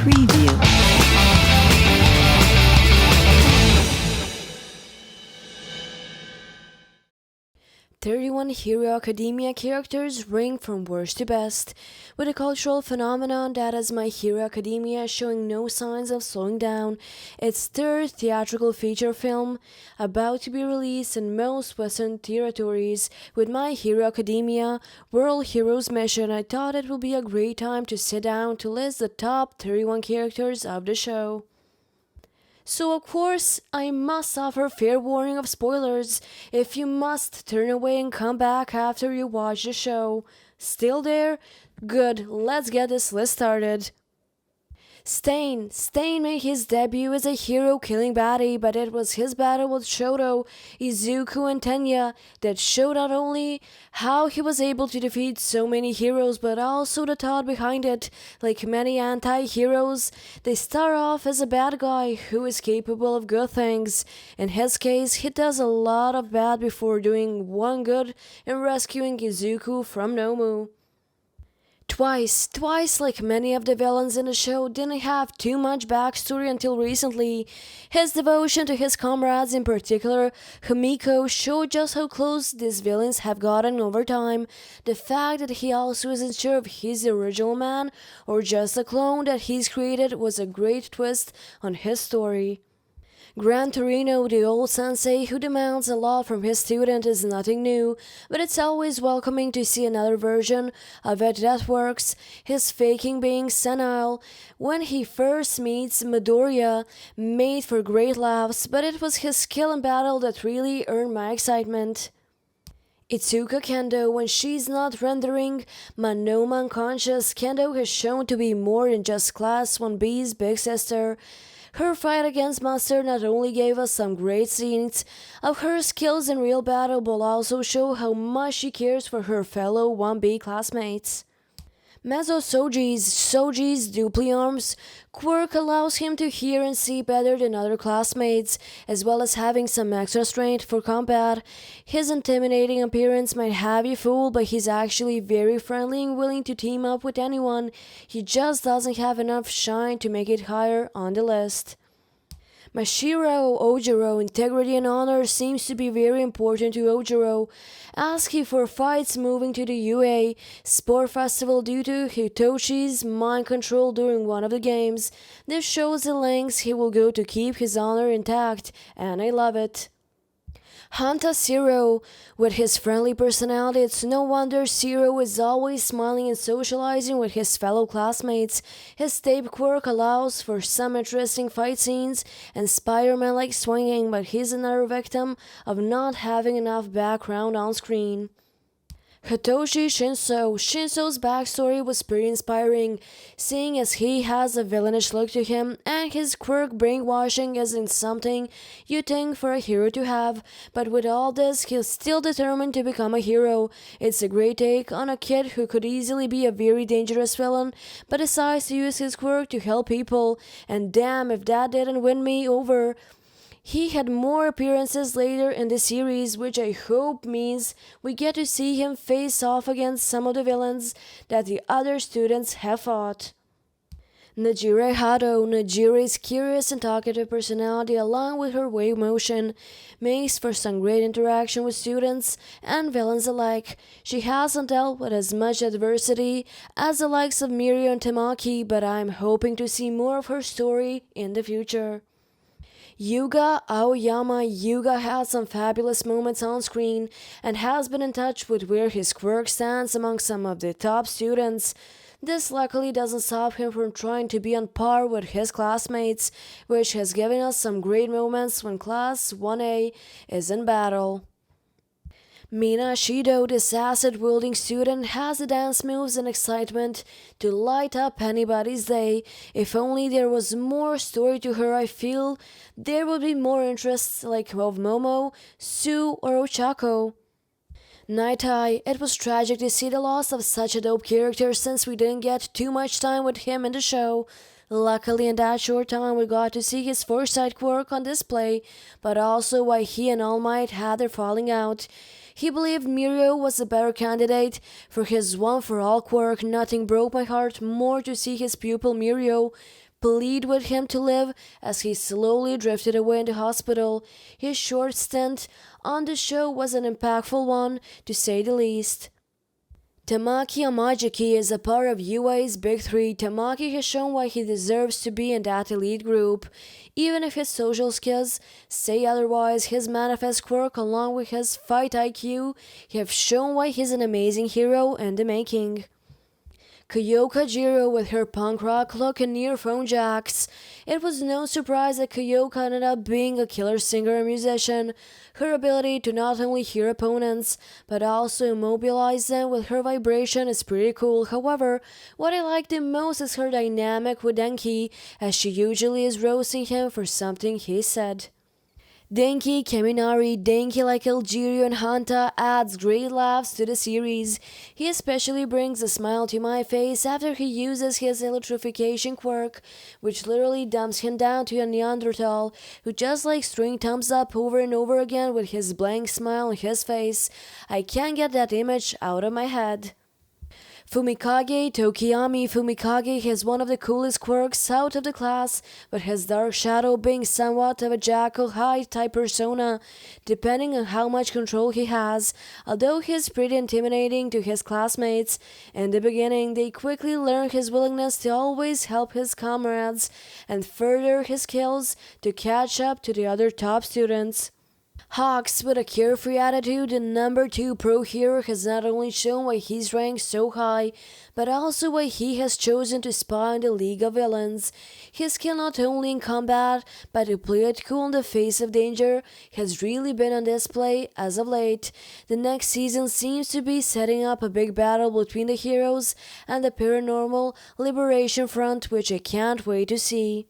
Preview. "31 Hero Academia characters rank from worst to best, with a cultural phenomenon that is My Hero Academia showing no signs of slowing down. Its third theatrical feature film, about to be released in most Western territories, with My Hero Academia World Heroes Mission. I thought it would be a great time to sit down to list the top 31 characters of the show. So of course, I must offer fair warning of spoilers. If you must turn away and come back after you watch the show. Still there? Good, let's get this list started. Stain made his debut as a hero-killing baddie, but it was his battle with Shoto, Izuku, and Tenya that showed not only how he was able to defeat so many heroes, but also the thought behind it. Like many anti-heroes, they start off as a bad guy who is capable of good things. In his case, he does a lot of bad before doing one good in rescuing Izuku from Nomu. Twice, like many of the villains in the show, didn't have too much backstory until recently. His devotion to his comrades, in particular Himiko, showed just how close these villains have gotten over time. The fact that he also isn't sure if he's the original man or just a clone that he's created was a great twist on his story. GRAN TORINO, the old sensei who demands a lot from his student, is nothing new, but it's always welcoming to see another version of it that works. His faking being senile when he first meets Midoriya made for great laughs, but it was his skill in battle that really earned my excitement. ITSUKA KENDO, when she's not rendering Manoma unconscious, Kendo has shown to be more than just Class 1B's big sister. Her fight against Master not only gave us some great scenes of her skills in real battle, but also show how much she cares for her fellow 1B classmates. Mezo Soji's dupli arms quirk allows him to hear and see better than other classmates, as well as having some extra strength for combat. His intimidating appearance might have you fooled, but he's actually very friendly and willing to team up with anyone. He just doesn't have enough shine to make it higher on the list. Mashiro Ojiro, integrity and honor seems to be very important to Ojiro, asking for fights moving to the UA Sport Festival due to Hitoshi's mind control during one of the games. This shows the lengths he will go to keep his honor intact, and I love it. Hanta Zero, with his friendly personality, it's no wonder Zero is always smiling and socializing with his fellow classmates. His tape quirk allows for some interesting fight scenes and Spider-Man-like swinging, but he's another victim of not having enough background on screen. Hitoshi Shinso's backstory was pretty inspiring, seeing as he has a villainish look to him, and his quirk brainwashing isn't something you think for a hero to have, but with all this, he's still determined to become a hero. It's a great take on a kid who could easily be a very dangerous villain, but decides to use his quirk to help people, and damn if that didn't win me over. He had more appearances later in the series, which I hope means we get to see him face off against some of the villains that the other students have fought. Najire Hado, Najire's curious and talkative personality along with her wave motion makes for some great interaction with students and villains alike. She hasn't dealt with as much adversity as the likes of Mirio and Tamaki, but I'm hoping to see more of her story in the future. Yuga Aoyama. Yuga had some fabulous moments on screen and has been in touch with where his quirk stands among some of the top students. This luckily doesn't stop him from trying to be on par with his classmates, which has given us some great moments when Class 1A is in battle. Mina Shido, this acid-wielding student, has the dance moves and excitement to light up anybody's day. If only there was more story to her, I feel there would be more interests like of Momo, Sue, or Ochako. Nightai, it was tragic to see the loss of such a dope character since we didn't get too much time with him in the show. Luckily, in that short time, we got to see his foresight quirk on display, but also why he and All Might had their falling out. He believed Mirio was a better candidate for his one-for-all quirk. Nothing broke my heart more to see his pupil Mirio plead with him to live as he slowly drifted away in the hospital. His short stint on the show was an impactful one, to say the least. Tamaki Amajiki is a part of UA's Big Three. Tamaki has shown why he deserves to be in that elite group. Even if his social skills say otherwise, his manifest quirk along with his fight IQ have shown why he's an amazing hero in the making. Kyoka Jiro with her punk rock look and earphone jacks. It was no surprise that Kyoka ended up being a killer singer and musician. Her ability to not only hear opponents, but also immobilize them with her vibration is pretty cool. However, what I like the most is her dynamic with DENKI, as she usually is roasting him for something he said. DENKI, KAMINARI, DENKI like Algeria and Hanta adds great laughs to the series. He especially brings a smile to my face after he uses his electrification quirk, which literally dumps him down to a Neanderthal, who just likes throwing thumbs up over and over again with his blank smile on his face. I can't get that image out of my head. Fumikage Tokiyami Fumikage has one of the coolest quirks out of the class, with his dark shadow being somewhat of a Jekyll Hyde type persona, depending on how much control he has. Although he's pretty intimidating to his classmates, in the beginning they quickly learn his willingness to always help his comrades and further his skills to catch up to the other top students. Hawks, with a carefree attitude, the number 2 pro hero, has not only shown why he's ranked so high, but also why he has chosen to spy on the League of Villains. His skill not only in combat, but to play it cool in the face of danger, has really been on display as of late. The next season seems to be setting up a big battle between the heroes and the Paranormal Liberation Front, which I can't wait to see.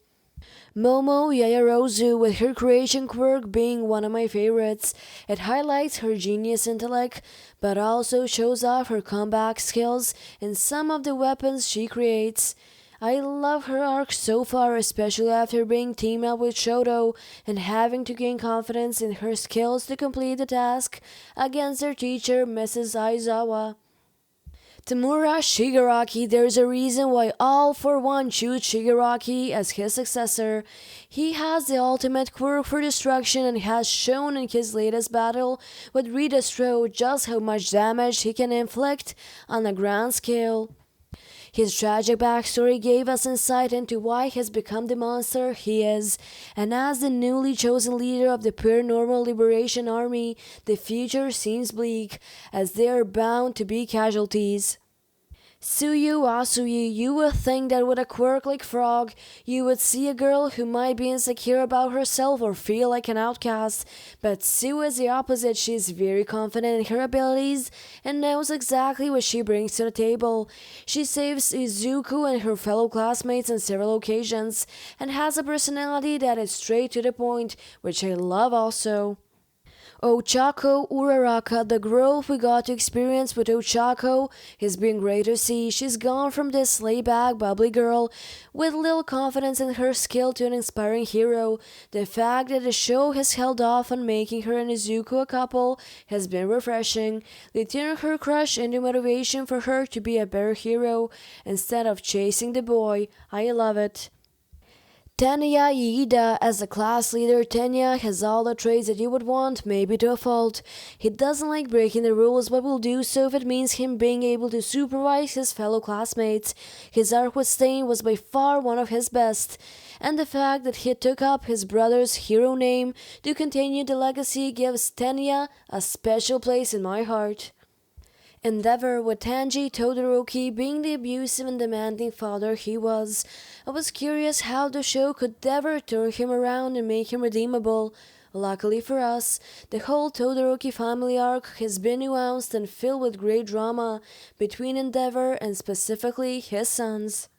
Momo Yayarozu, with her creation quirk being one of my favorites. It highlights her genius intellect, but also shows off her combat skills in some of the weapons she creates. I love her arc so far, especially after being teamed up with Shoto and having to gain confidence in her skills to complete the task against her teacher, Mrs. Aizawa. Tomura Shigaraki, there's a reason why all for one choose Shigaraki as his successor. He has the ultimate quirk for destruction and has shown in his latest battle with Redestro just how much damage he can inflict on a grand scale. His tragic backstory gave us insight into why he has become the monster he is, and as the newly chosen leader of the Paranormal Liberation Army, the future seems bleak, as they are bound to be casualties. Tsuyu Asuyi, you would think that with a quirk like Frog, you would see a girl who might be insecure about herself or feel like an outcast, but Tsu is the opposite. She is very confident in her abilities and knows exactly what she brings to the table. She saves Izuku and her fellow classmates on several occasions, and has a personality that is straight to the point, which I love also. Ochako Uraraka, the growth we got to experience with Ochako has been great to see. She's gone from this laid-back, bubbly girl with little confidence in her skill to an inspiring hero. The fact that the show has held off on making her and Izuku a couple has been refreshing. They turn her crush into motivation for her to be a better hero instead of chasing the boy. I love it. Tenya Iida, as a class leader, Tenya has all the traits that you would want, maybe to a fault. He doesn't like breaking the rules, but will do so if it means him being able to supervise his fellow classmates. His arc with Stain was by far one of his best, and the fact that he took up his brother's hero name to continue the legacy gives Tenya a special place in my heart. Endeavor, with Tanji Todoroki being the abusive and demanding father he was. I was curious how the show could ever turn him around and make him redeemable. Luckily for us, the whole Todoroki family arc has been nuanced and filled with great drama between Endeavor and specifically his sons.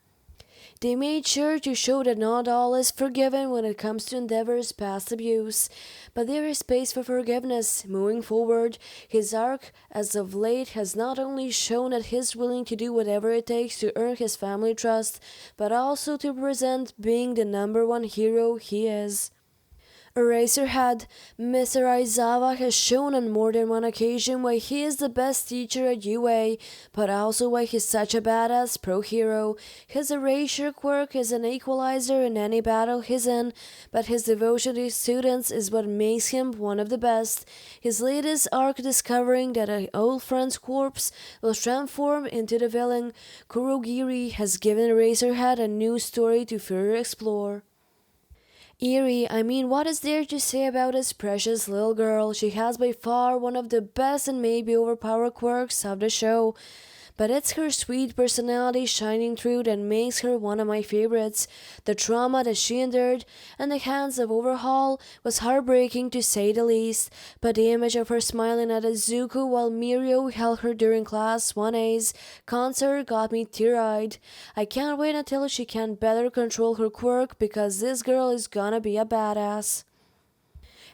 They made sure to show that not all is forgiven when it comes to Endeavor's past abuse, but there is space for forgiveness. Moving forward, his arc as of late has not only shown that he's willing to do whatever it takes to earn his family trust, but also to present being the #1 hero he is. Eraserhead, Mr. Aizawa has shown on more than one occasion why he is the best teacher at UA, but also why he's such a badass pro hero. His erasure quirk is an equalizer in any battle he's in, but his devotion to his students is what makes him one of the best. His latest arc discovering that an old friend's corpse will transform into the villain Kurogiri has given Eraserhead a new story to further explore. What is there to say about this precious little girl? She has by far one of the best and maybe overpowered quirks of the show. But it's her sweet personality shining through that makes her one of my favorites. The trauma that she endured at the hands of Overhaul was heartbreaking to say the least, but the image of her smiling at Izuku while Mirio held her during Class 1A's concert got me tear-eyed. I can't wait until she can better control her quirk because this girl is gonna be a badass.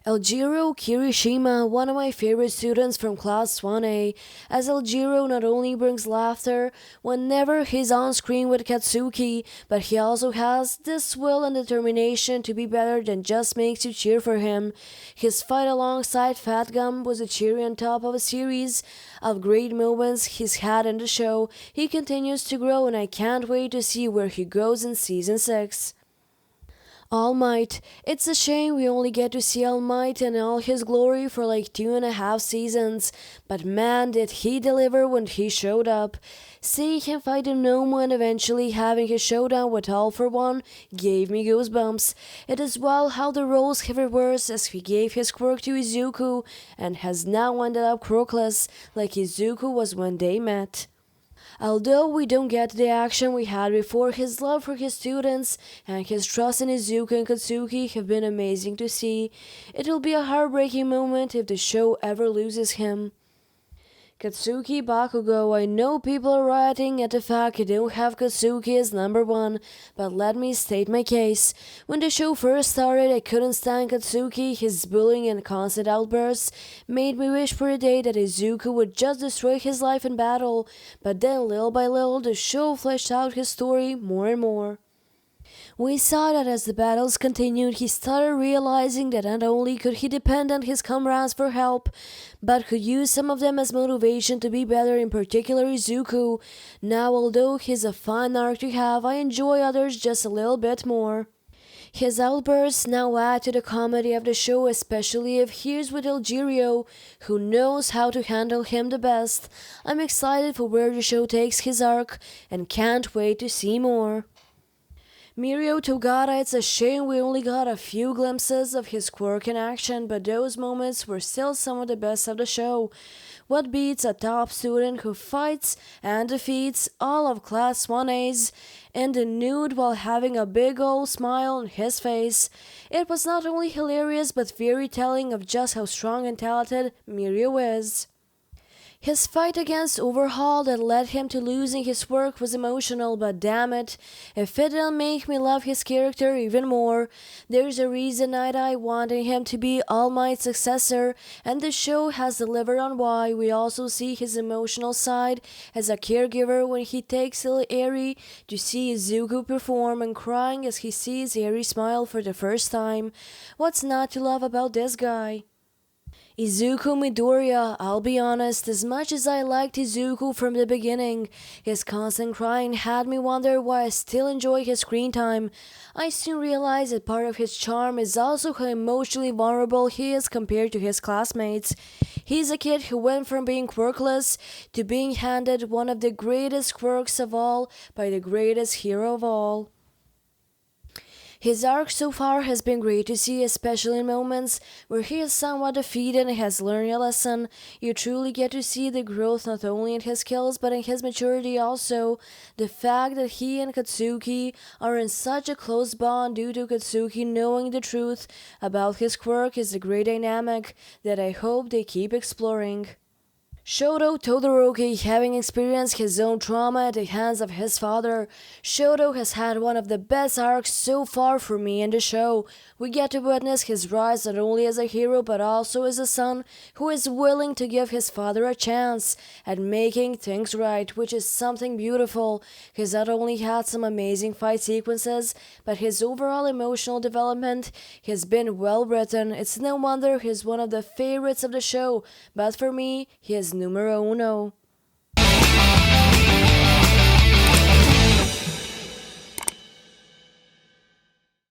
Eljiro Kirishima, one of my favorite students from Class 1A, as Eljiro not only brings laughter whenever he's on screen with Katsuki, but he also has this will and determination to be better than just makes you cheer for him. His fight alongside Fat Gum was a cherry on top of a series of great moments he's had in the show. He continues to grow and I can't wait to see where he goes in Season 6. All Might. It's a shame we only get to see All Might in all his glory for like 2.5 seasons, but man did he deliver when he showed up. Seeing him fight a Gnome and eventually having his showdown with All for One gave me goosebumps. It is well how the roles have reversed as he gave his quirk to Izuku and has now ended up quirkless like Izuku was when they met. Although we don't get the action we had before, his love for his students and his trust in Izuku and Katsuki have been amazing to see. It will be a heartbreaking moment if the show ever loses him. Katsuki Bakugo. I know people are rioting at the fact I don't have Katsuki as number 1, but let me state my case. When the show first started, I couldn't stand Katsuki. His bullying and constant outbursts made me wish for a day that Izuku would just destroy his life in battle, but then little by little the show fleshed out his story more and more. We saw that as the battles continued, he started realizing that not only could he depend on his comrades for help, but could use some of them as motivation to be better, in particular Izuku. Now, although he's a fun arc to have, I enjoy others just a little bit more. His outbursts now add to the comedy of the show, especially if he's with Eljiro, who knows how to handle him the best. I'm excited for where the show takes his arc, and can't wait to see more. Mirio Togata, it's a shame we only got a few glimpses of his quirk in action, but those moments were still some of the best of the show. What beats a top student who fights and defeats all of Class 1A's in the nude while having a big old smile on his face? It was not only hilarious but very telling of just how strong and talented Mirio is. His fight against Overhaul that led him to losing his work was emotional, but damn it, if it didn't make me love his character even more. There's a reason Night Eye wanted him to be All Might's successor, and the show has delivered on why. We also see his emotional side as a caregiver when he takes Eri to see Izuku perform and crying as he sees Eri smile for the first time. What's not to love about this guy? Izuku Midoriya, I'll be honest, as much as I liked Izuku from the beginning, his constant crying had me wonder why I still enjoy his screen time. I soon realized that part of his charm is also how emotionally vulnerable he is compared to his classmates. He's a kid who went from being quirkless to being handed one of the greatest quirks of all by the greatest hero of all. His arc so far has been great to see, especially in moments where he is somewhat defeated and has learned a lesson. You truly get to see the growth not only in his skills but in his maturity also. The fact that he and Katsuki are in such a close bond due to Katsuki knowing the truth about his quirk is a great dynamic that I hope they keep exploring. Shoto Todoroki, having experienced his own trauma at the hands of his father, Shoto has had one of the best arcs so far for me in the show. We get to witness his rise not only as a hero but also as a son who is willing to give his father a chance at making things right, which is something beautiful. He's not only had some amazing fight sequences, but his overall emotional development has been well written. It's no wonder he's one of the favorites of the show, but for me, he is numero uno.